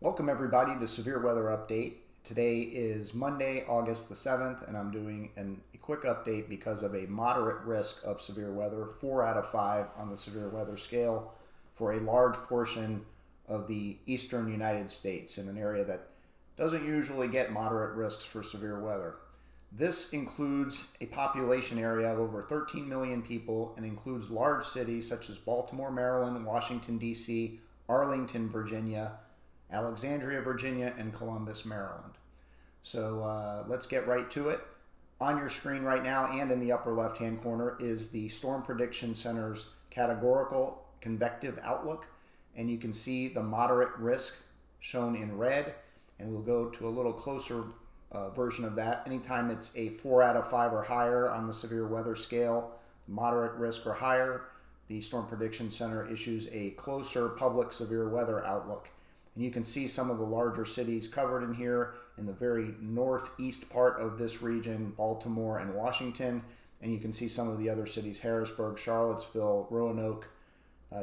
Welcome everybody to Severe Weather Update. Today is Monday, August the 7th, and I'm doing a quick update because of a moderate risk of severe weather, 4 out of 5 on the severe weather scale for a large portion of the eastern United States in an area that doesn't usually get moderate risks for severe weather. This includes a population area of over 13 million people and includes large cities such as Baltimore, Maryland, Washington, D.C., Arlington, Virginia, Alexandria, Virginia, and Columbus, Maryland. So let's get right to it. On your screen right now and in the upper left-hand corner is the Storm Prediction Center's categorical convective outlook, and you can see the moderate risk shown in red, and we'll go to a little closer version of that. Anytime it's a 4 out of 5 or higher on the severe weather scale, moderate risk or higher, the Storm Prediction Center issues a closer public severe weather outlook. And you can see some of the larger cities covered in here in the very northeast part of this region, Baltimore and Washington. And you can see some of the other cities, Harrisburg, Charlottesville, Roanoke,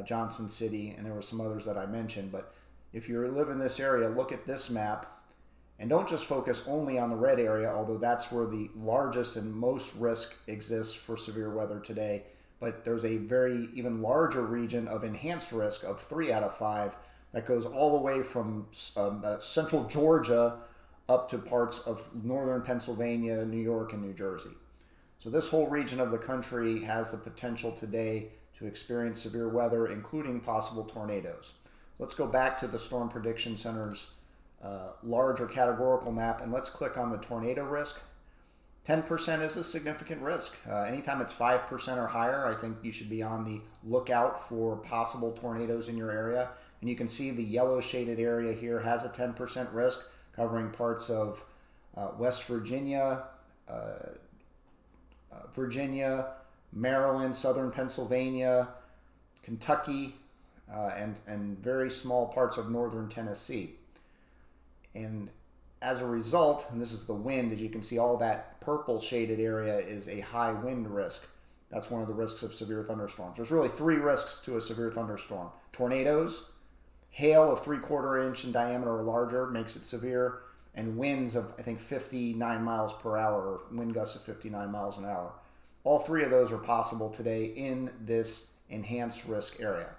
Johnson City, and there were some others that I mentioned. But if you live in this area, look at this map and don't just focus only on the red area, although that's where the largest and most risk exists for severe weather today. But there's a very even larger region of enhanced risk of 3 out of 5 that goes all the way from central Georgia up to parts of northern Pennsylvania, New York, and New Jersey. So this whole region of the country has the potential today to experience severe weather, including possible tornadoes. Let's go back to the Storm Prediction Center's larger categorical map, and let's click on the tornado risk. 10% is a significant risk. Anytime it's 5% or higher, I think you should be on the lookout for possible tornadoes in your area. And you can see the yellow shaded area here has a 10% risk, covering parts of West Virginia, Maryland, southern Pennsylvania, Kentucky, and very small parts of northern Tennessee. And as a result, and this is the wind, as you can see, all that purple shaded area is a high wind risk. That's one of the risks of severe thunderstorms. There's really 3 risks to a severe thunderstorm: tornadoes, hail of 3/4 inch in diameter or larger makes it severe, and winds of, I think, 59 miles per hour, or wind gusts of 59 miles an hour. All 3 of those are possible today in this enhanced risk area.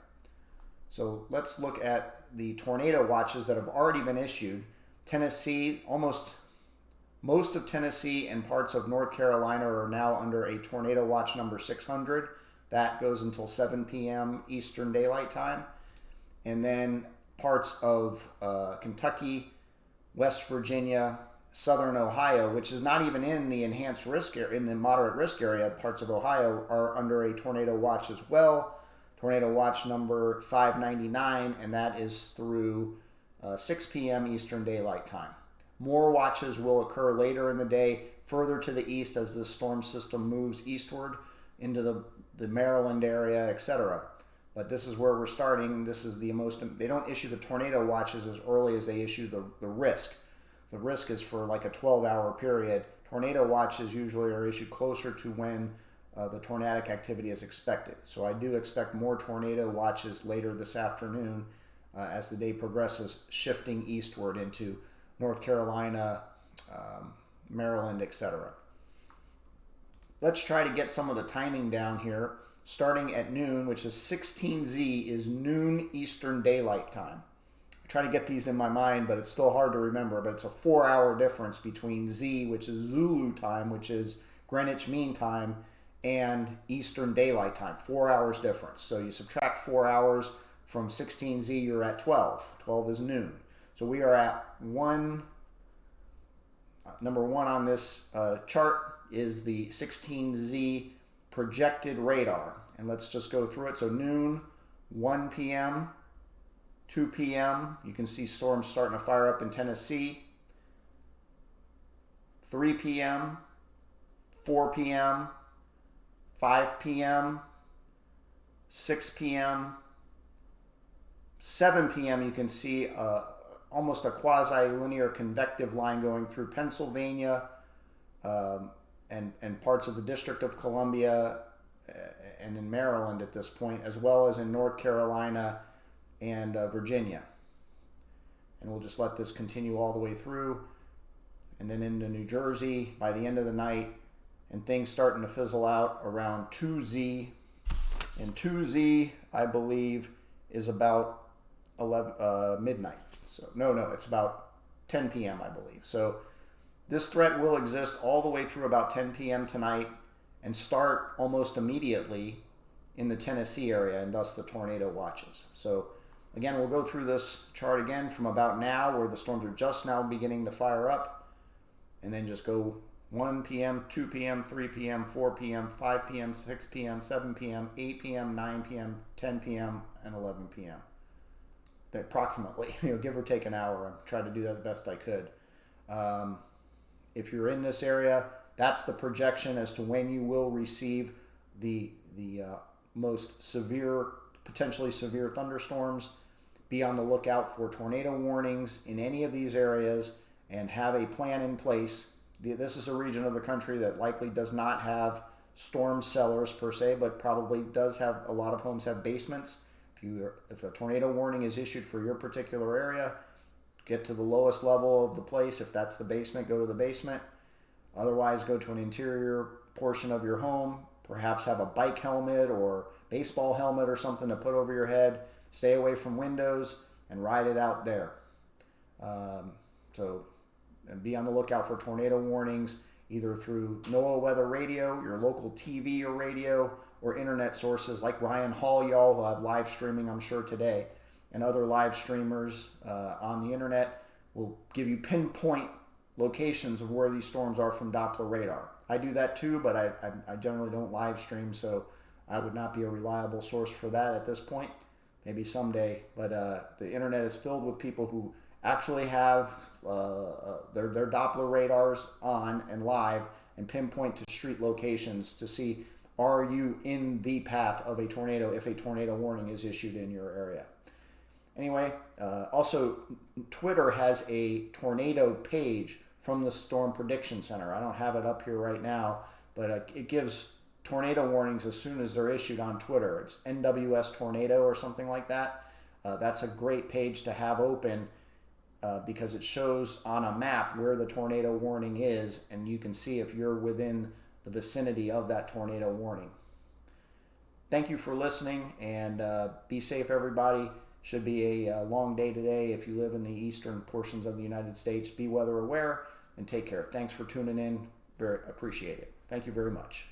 So let's look at the tornado watches that have already been issued. Tennessee, most of Tennessee and parts of North Carolina are now under a tornado watch number 600. That goes until 7 p.m. Eastern Daylight Time. And then parts of Kentucky, West Virginia, southern Ohio, which is not even in the enhanced risk area, in the moderate risk area, parts of Ohio are under a tornado watch as well. Tornado watch number 599, and that is through 6 p.m. Eastern Daylight Time. More watches will occur later in the day, further to the east as the storm system moves eastward into the Maryland area, etc. But this is where we're starting. This is the most, they don't issue the tornado watches as early as they issue the risk. The risk is for like a 12-hour period. Tornado watches usually are issued closer to when the tornadic activity is expected. So I do expect more tornado watches later this afternoon as the day progresses, shifting eastward into North Carolina, Maryland, etc. Let's try to get some of the timing down here. Starting at noon, which is 16Z, is noon Eastern Daylight Time. I try to get these in my mind, but it's still hard to remember. But it's a 4-hour difference between Z, which is Zulu time, which is Greenwich Mean Time, and Eastern Daylight Time. 4 hours difference. So you subtract 4 hours from 16Z, you're at 12. 12 is noon. So we are at number 1 on this chart is the 16Z projected radar. And let's just go through it. So noon, 1 p.m., 2 p.m. You can see storms starting to fire up in Tennessee. 3 p.m., 4 p.m., 5 p.m., 6 p.m., 7 p.m. You can see almost a quasi-linear convective line going through Pennsylvania, and parts of the District of Columbia and in Maryland at this point, as well as in North Carolina and Virginia. and we'll just let this continue all the way through, and then into New Jersey by the end of the night, and things starting to fizzle out around 2Z. And 2Z, I believe, is about 11 midnight. So no, it's about 10 p.m. I believe. So this threat will exist all the way through about 10 p.m. tonight and start almost immediately in the Tennessee area, and thus the tornado watches. So again, we'll go through this chart again from about now, where the storms are just now beginning to fire up, and then just go 1 p.m., 2 p.m., 3 p.m., 4 p.m., 5 p.m., 6 p.m., 7 p.m., 8 p.m., 9 p.m., 10 p.m., and 11 p.m. Approximately, give or take an hour. I tried to do that the best I could. If you're in this area, that's the projection as to when you will receive the most severe, potentially severe thunderstorms. Be on the lookout for tornado warnings in any of these areas and have a plan in place. This is a region of the country that likely does not have storm cellars per se, but probably does have, a lot of homes have basements. If a tornado warning is issued for your particular area, get to the lowest level of the place. If that's the basement, go to the basement. Otherwise, go to an interior portion of your home. Perhaps have a bike helmet or baseball helmet or something to put over your head. Stay away from windows and ride it out there. And be on the lookout for tornado warnings either through NOAA Weather Radio, your local TV or radio, or internet sources like Ryan Hall, y'all, who have live streaming, I'm sure, today, and other live streamers on the internet will give you pinpoint locations of where these storms are from Doppler radar. I do that too, but I generally don't live stream, so I would not be a reliable source for that at this point. Maybe someday, but the internet is filled with people who actually have their Doppler radars on and live and pinpoint to street locations to see, are you in the path of a tornado if a tornado warning is issued in your area. Anyway, also Twitter has a tornado page from the Storm Prediction Center. I don't have it up here right now, but it gives tornado warnings as soon as they're issued on Twitter. It's NWS Tornado or something like that. That's a great page to have open because it shows on a map where the tornado warning is, and you can see if you're within the vicinity of that tornado warning. Thank you for listening, and be safe, everybody. Should be a long day today if you live in the eastern portions of the United States. Be weather aware and take care. Thanks for tuning in. Very appreciate it. Thank you very much.